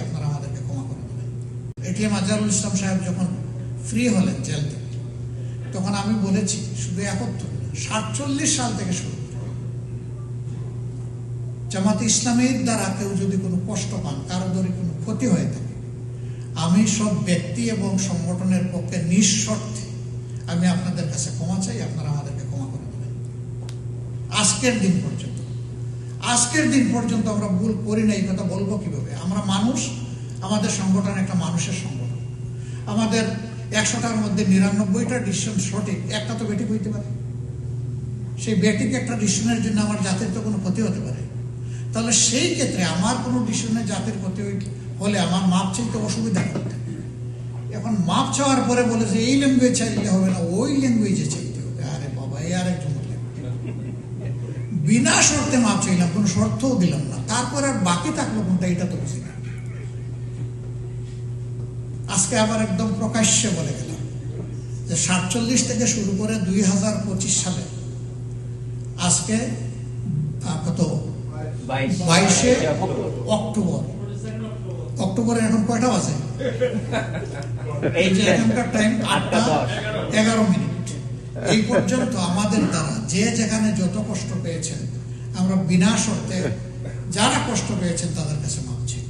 আপনারা আমাদেরকে ক্ষমা করে দেবেন। এটিএম আজহারুল ইসলাম সাহেব যখন ফ্রি হলেন জেল থেকে, তখন আমি বলেছি শুধু 47 সাল থেকে শুরু করে জামাতে ইসলামীর দ্বারা কেউ যদি কোনো কষ্ট পান, কারো যদি কোনো ক্ষতি হয়ে থাকে, আমি সব ব্যক্তি এবং সংগঠনের পক্ষে নিঃশর্তে আমি আপনাদের কাছে ক্ষমা চাই, আপনারা আমাদেরকে ক্ষমা করে দেবেন। আজকের দিন পর্যন্ত আমরা ভুল করি না, এই কথা বলবো কিভাবে? আমরা মানুষ, আমাদের সংগঠন একটা মানুষের সংগঠন। আমাদের 100টার মধ্যে 99টা ডিসিশন সঠিক, একটা তো বেঠিক হইতে পারে। সেই বেঠিক একটা ডিসিশনের জন্য আমার জাতির তো কোনো ক্ষতি হতে পারে। তাহলে সেই ক্ষেত্রে আমার কোনো ডিসিশনে জাতির ক্ষতি হলে আমার মাপ চাইতে অসুবিধা করতে। এখন মাপ চাওয়ার পরে বলে যে এই ল্যাঙ্গুয়েজ চাইতে হবে না, ওই ল্যাঙ্গুয়েজে চাইতে হবে। আরে বাবা, এই আরেকজন বিনা শর্তে মাপ চাইলাম, কোনো শর্তও দিলাম না, তারপর আর বাকি থাকলো কোনটা, এটা তো বুঝি না। আজকে আবার একদম প্রকাশ্যে বলে গেলাম যে 47 থেকে শুরু করে 2025 সালে আজকে কত 22শে অক্টোবরে এখন কয়টা বাজে? এই যে এখানকার টাইম 8:11। এই পর্যন্ত আমাদের দ্বারা যে যেখানে যত কষ্ট পেয়েছেন, আমরা বিনা শর্তে যারা কষ্ট পেয়েছেন তাদের কাছে মাপ চাই।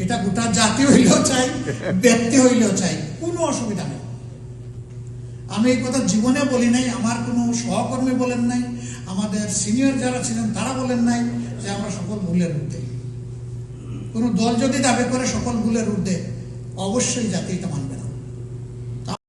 এটা গোটা জাতি হইলেও চাই, ব্যক্তি হইলেও চাই, কোনো অসুবিধা নেই। আমি এই কথা জীবনে বলি নাই, আমার কোনো সহকর্মী বলেন নাই, আমাদের সিনিয়র যারা ছিলেন তারা বলেন নাই যে আমরা সকল ভুলের ঊর্ধ্বে। কোনো দল যদি দাবি করে সকল ভুলের ঊর্ধ্বে, অবশ্যই জাতি এটা মানবে।